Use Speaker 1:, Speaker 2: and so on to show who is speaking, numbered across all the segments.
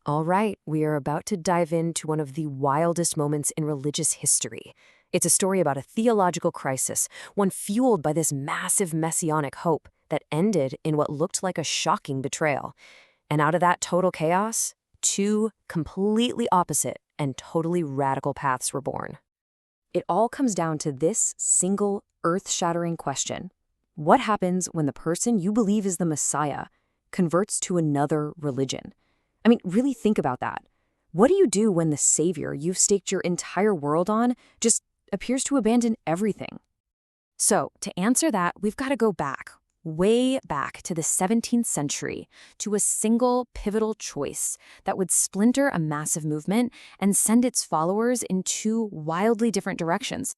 Speaker 1: All right, we are about to dive into one of the wildest moments in religious history. It's a story about a theological crisis, one fueled by this massive messianic hope that ended in what looked like a shocking betrayal. And out of that total chaos, two completely opposite and totally radical paths were born. It all comes down to this single, earth-shattering question. What happens when the person you believe is the Messiah converts to another religion? I mean, really think about that. What do you do when the savior you've staked your entire world on just appears to abandon everything? So, to answer that, we've got to go back, way back to the 17th century, to a single pivotal choice that would splinter a massive movement and send its followers in two wildly different directions.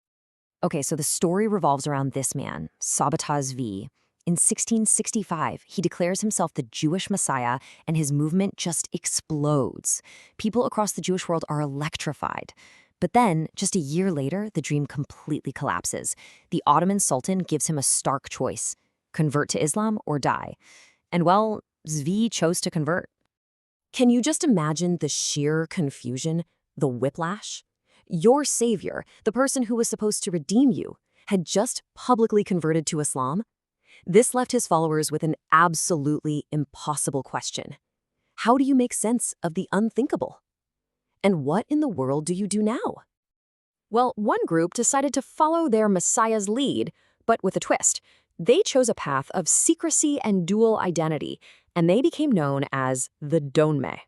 Speaker 1: Okay, so the story revolves around this man, Sabbatai Zvi. In 1665, he declares himself the Jewish Messiah, and his movement just explodes. People across the Jewish world are electrified. But then, just a year later, the dream completely collapses. The Ottoman Sultan gives him a stark choice: convert to Islam or die. And well, Zvi chose to convert. Can you just imagine the sheer confusion, the whiplash? Your savior, the person who was supposed to redeem you, had just publicly converted to Islam. This left his followers with an absolutely impossible question. How do you make sense of the unthinkable? And what in the world do you do now? Well, one group decided to follow their Messiah's lead, but with a twist. They chose a path of secrecy and dual identity, and they became known as the Donme.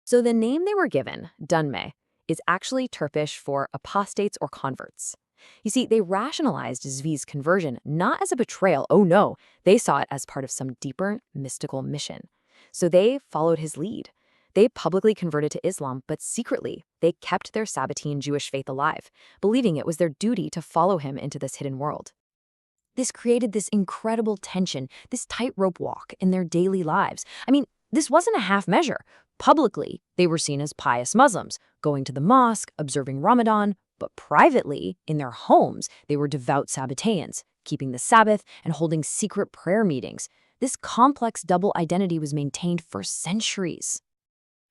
Speaker 1: So the name they were given, Dunme, is actually Turkish for apostates or converts. You see, they rationalized Zvi's conversion not as a betrayal. Oh no, they saw it as part of some deeper mystical mission. So they followed his lead. They publicly converted to Islam, but secretly, they kept their Sabbatean Jewish faith alive, believing it was their duty to follow him into this hidden world. This created this incredible tension, this tightrope walk in their daily lives. I mean, this wasn't a half measure. Publicly, they were seen as pious Muslims, going to the mosque, observing Ramadan, but privately, in their homes, they were devout Sabbateans, keeping the Sabbath and holding secret prayer meetings. This complex double identity was maintained for centuries.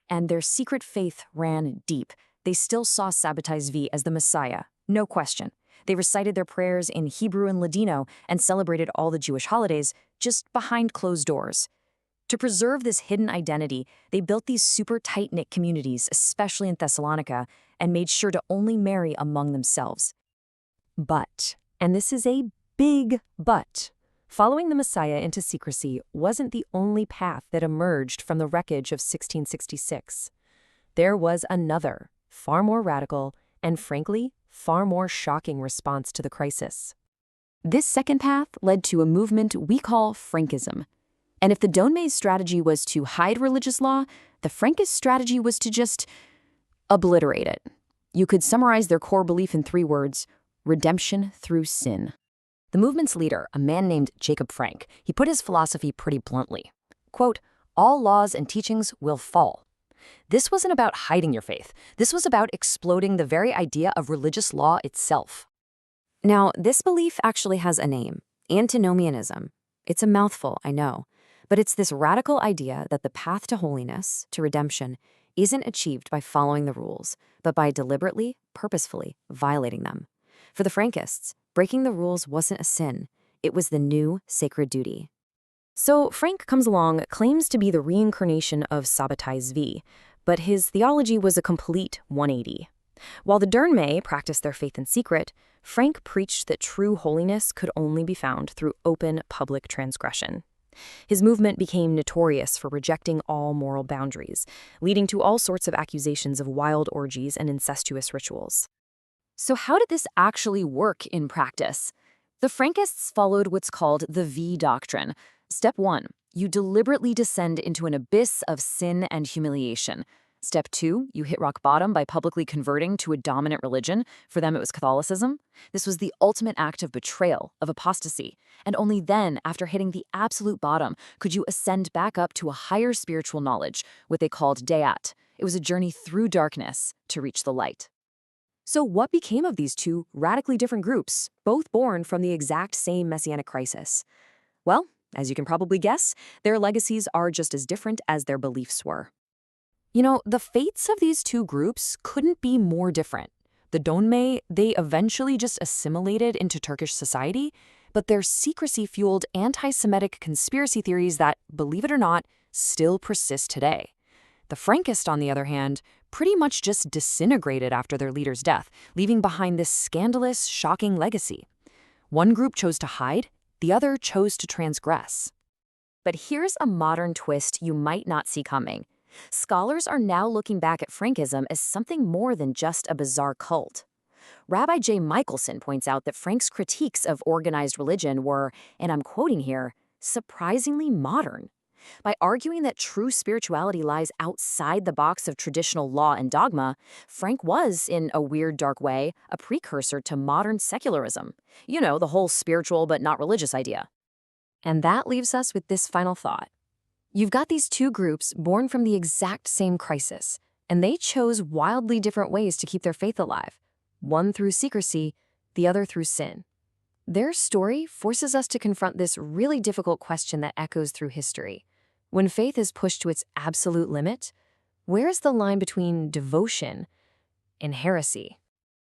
Speaker 1: And their secret faith ran deep. They still saw Sabbatai Zvi as the Messiah, no question. They recited their prayers in Hebrew and Ladino and celebrated all the Jewish holidays just behind closed doors. To preserve this hidden identity, they built these super tight-knit communities, especially in Thessalonica, and made sure to only marry among themselves. But, and this is a big but, following the Messiah into secrecy wasn't the only path that emerged from the wreckage of 1666. There was another, far more radical, and frankly, far more shocking response to the crisis. This second path led to a movement we call Frankism. And if the Donme's strategy was to hide religious law, the Frankist strategy was to just obliterate it. You could summarize their core belief in 3 words: redemption through sin. The movement's leader, a man named Jacob Frank, he put his philosophy pretty bluntly. Quote, "All laws and teachings will fall." This wasn't about hiding your faith. This was about exploding the very idea of religious law itself. Now, this belief actually has a name: antinomianism. It's a mouthful, I know. But it's this radical idea that the path to holiness, to redemption, isn't achieved by following the rules, but by deliberately, purposefully violating them. For the Frankists, breaking the rules wasn't a sin. It was the new sacred duty. So Frank comes along, claims to be the reincarnation of Sabbatai Zvi, but his theology was a complete 180. While the Donme practiced their faith in secret, Frank preached that true holiness could only be found through open public transgression. His movement became notorious for rejecting all moral boundaries, leading to all sorts of accusations of wild orgies and incestuous rituals. So how did this actually work in practice? The Frankists followed what's called the V doctrine. Step 1, you deliberately descend into an abyss of sin and humiliation. Step 2, you hit rock bottom by publicly converting to a dominant religion. For them, it was Catholicism. This was the ultimate act of betrayal, of apostasy. And only then, after hitting the absolute bottom, could you ascend back up to a higher spiritual knowledge, what they called Dayat. It was a journey through darkness to reach the light. So what became of these two radically different groups, both born from the exact same messianic crisis? Well, as you can probably guess, their legacies are just as different as their beliefs were. The fates of these two groups couldn't be more different. The Donme, they eventually just assimilated into Turkish society, but their secrecy-fueled anti-Semitic conspiracy theories that, believe it or not, still persist today. The Frankists, on the other hand, pretty much just disintegrated after their leader's death, leaving behind this scandalous, shocking legacy. One group chose to hide, the other chose to transgress. But here's a modern twist you might not see coming. Scholars are now looking back at Frankism as something more than just a bizarre cult. Rabbi J. Michelson points out that Frank's critiques of organized religion were, and I'm quoting here, surprisingly modern. By arguing that true spirituality lies outside the box of traditional law and dogma, Frank was, in a weird, dark way, a precursor to modern secularism. The whole spiritual but not religious idea. And that leaves us with this final thought. You've got these two groups born from the exact same crisis, and they chose wildly different ways to keep their faith alive, one through secrecy, the other through sin. Their story forces us to confront this really difficult question that echoes through history. When faith is pushed to its absolute limit, where is the line between devotion and heresy?